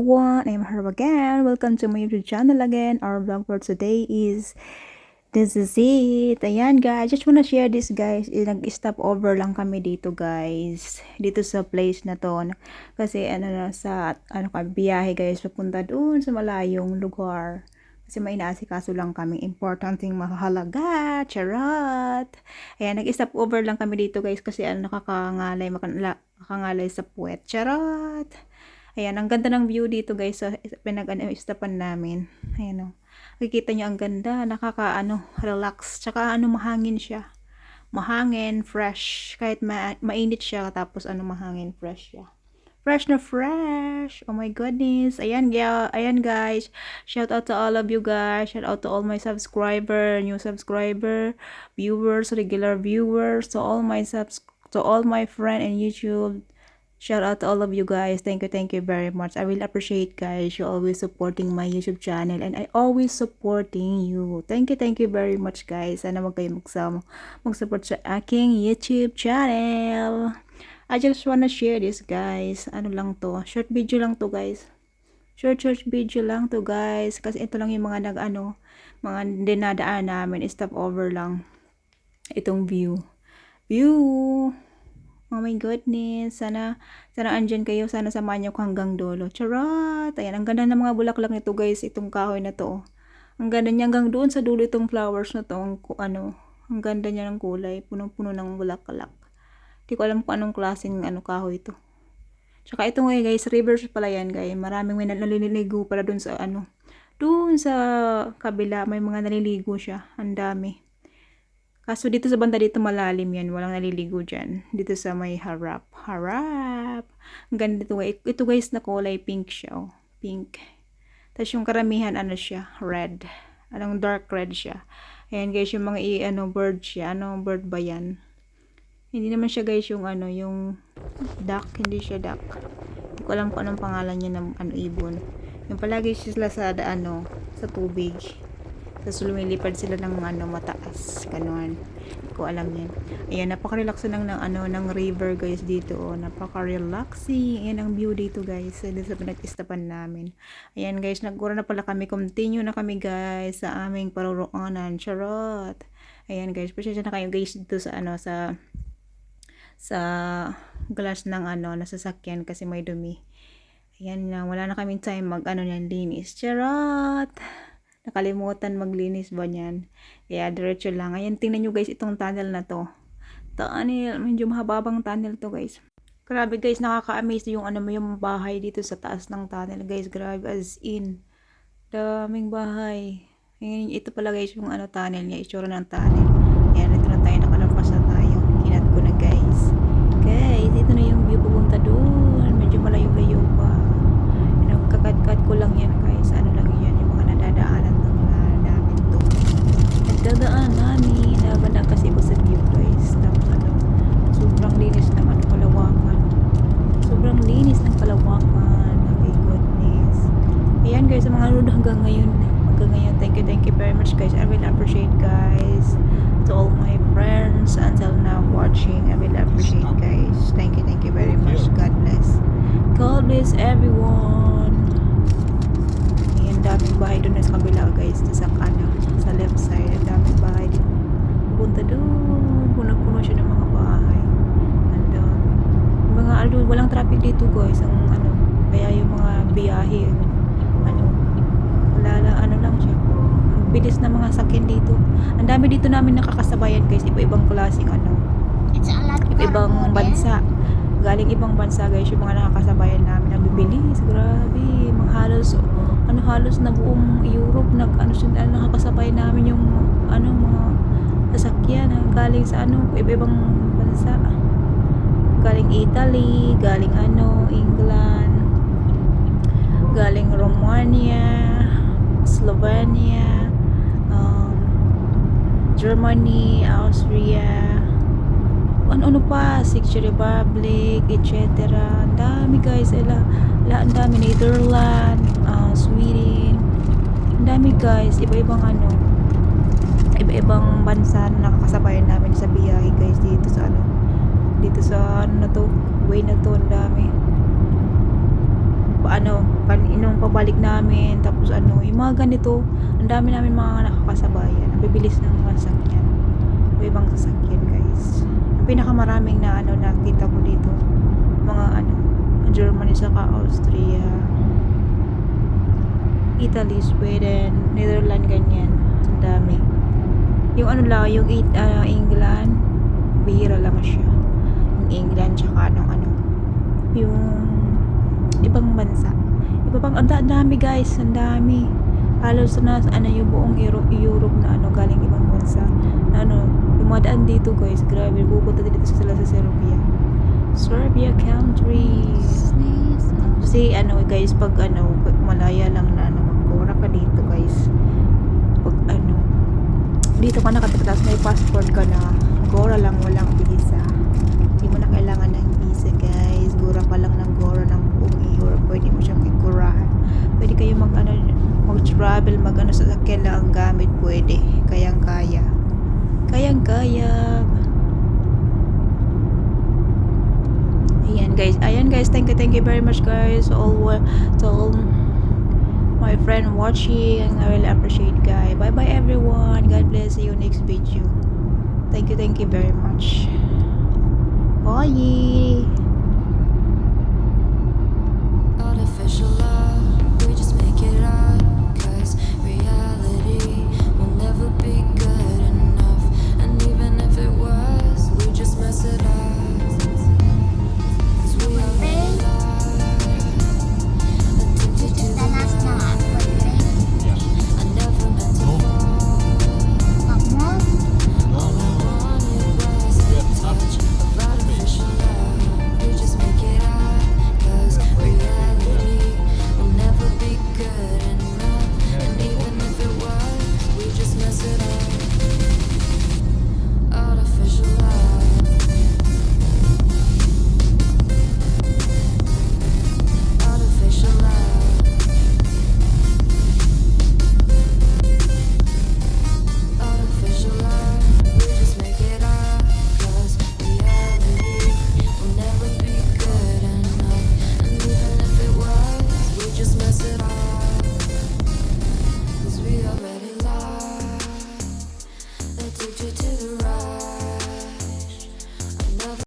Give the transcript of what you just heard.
everyone, I'm Herb again. Welcome to my YouTube channel again. Our vlog for today is this is it. Ayan guys, just wanna share this guys. Nag-stop over lang kami dito guys. Dito sa place na to. Kasi biyahe guys papunta doon sa malayong lugar. Kasi may inaasikaso lang kami. Importanteng mahalaga. Charot. Ayan, nag-stop over lang kami dito guys kasi nakakangalay sa puwet. Charot. Ayan, ang ganda ng view dito guys sa pinag-istapan namin. Ayan o. Nakikita nyo ang ganda, relax. Tsaka mahangin siya. Mahangin, fresh. Kahit mainit siya, tapos mahangin, fresh siya. Fresh na fresh. Oh my goodness. Ayan guys. Shout out to all of you guys. Shout out to all my subscriber, new subscriber, viewers, regular viewers, to all my friend in YouTube. Shout out to all of you guys. Thank you very much. I really appreciate guys. You always supporting my YouTube channel and I always supporting you. Thank you very much guys. Sana wag kayo mag-support sa aking YouTube channel. I just wanna share this guys. Ano lang to? Short video lang to guys. Short video lang to guys. Kasi ito lang yung mga mga dinadaan namin. Stop over lang. Itong view. Oh my goodness. Sana andyan kayo. Sana samahan niyo ko hanggang dulo. Charot! Ayan, ang ganda ng mga bulaklak nito guys. Itong kahoy na to. Ang ganda niya hanggang doon sa dulo itong flowers na to. Ang ganda niya ng kulay. Punong-puno ng bulaklak. Hindi ko alam kung anong klaseng kahoy ito. Tsaka ito nga guys, rivers pala yan guys. Maraming may naliligo pala doon sa doon sa kabila. May mga naliligo siya. Ang dami. Kaso dito sa banda dito malalim yan. Walang naliligo dyan. Dito sa may harap. Ang ganda dito guys. Ito guys na kulay pink siya. Oh. Pink. Tapos yung karamihan siya. Red. Dark red siya. Ayan guys yung mga bird siya. Bird ba yan? Hindi naman siya guys yung yung duck. Hindi siya duck. Hindi ko alam kung anong pangalan niya ng ibon. Yung palagi sila sa sa tubig. Tapos lumilipad sila ng mataas. Ganon. Hindi ko alam yan. Ayan, napaka-relaxing ng river guys dito. Oh. Napaka-relaxing. Ayan ang view dito guys. Dito sa pinag-istapan namin. Ayan guys, nagkura na pala kami. Continue na kami guys sa aming paruroonan. Charot. Ayan guys, pasensya na kayo guys dito sa sa glass ng nasasakyan kasi may dumi. Ayan na, wala na kaming time niyan linis. Charot. Nakalimutan maglinis ba niyan. Kaya diretso lang. Ayan, tingnan nyo guys itong tunnel na to. Medyo mahababang tunnel to guys. Grabe guys, nakaka-amaze yung yung bahay dito sa taas ng tunnel guys. Grabe as in. Daming bahay. Ayan, ito pala guys yung tunnel niya. Itsura ng tunnel. Ayan, ito na tayo. Nakalampas na tayo. Kinat ko na guys. Guys, ito na yung view pupunta doon. Medyo malayo-layo pa. Kakat-kat ko lang yan guys. Lang yan. Yung mga nadadaanan ng mga namin to. Nagdadaan namin. Naganda kasi ko sa view guys. Tapos sobrang linis ng kalawakan. Sobrang linis ng kalawakan. Oh my goodness. Ayan guys, sa mga nanonood hanggang ngayon. Thank you very much guys. I will appreciate guys. To all my friends until now watching. I will appreciate guys. Thank you very much. God bless. God bless everyone. Ayan, daming bahay doon sa kabila guys. Sa sa left side. Daming bahay doon. Punta doon. Puno-puno siya ng mga bahay. Andun. Walang traffic dito guys. Kaya yung mga biyahe. Lang siya. Bilis na mga sakyan dito. Ang dami dito namin nakakasabayan guys. Iba-ibang klaseng iba-ibang bansa. Galing ibang bansa guys yung mga nakakasabayan namin. Nabibilis. Grabe. Halos na buong Europe nakakasabayan namin yung mga sasakyan galing sa iba-ibang bansa. Galing Italy, galing England, galing Romania, Slovenia, Germany, Austria, ano pa, Czech Republic, etc. Ang dami guys, ang dami, Netherlands, Sweden, ang dami guys, iba-ibang bansa na nakakasabayan namin sa biyahe guys dito sa way na to, ang dami. Nung pabalik namin, tapos yung mga ganito, ang dami namin mga nakakasabayan, ang bibilis ng mga sasakyan, ibang sasakyan guys. Ang pinakamaraming na nakita ko dito, mga Germany saka Austria, Italy, Sweden, Netherlands, ganyan, ang dami. Yung yung England, bihira lang siya. Yung England, tsaka yung ibang bansa. Iba pang, ang dami guys, ang dami. Halos na, yung buong Europe na galing ibang bansa. Na dumadaan dito guys, grabe, pupunta dito sila sa Serbia country. Kasi guys, pag malaya lang na magkura ka dito guys. Pag dito ka nakatapos may passport ka na, gora lang, walang visa. Hindi mo na kailangan ng visa guys. Gora ka lang ng gora ng buong Europe. Pwede mo siyang ikurahan. Pwede kayo mag-travel, sa sakyan lang ang gamit. Pwede. Kayang-kaya. Kayang-kaya. Ayan guys. Thank you very much guys. To all my friend watching. I really appreciate guys. Bye bye everyone. God bless you next video. Thank you very much. Bye.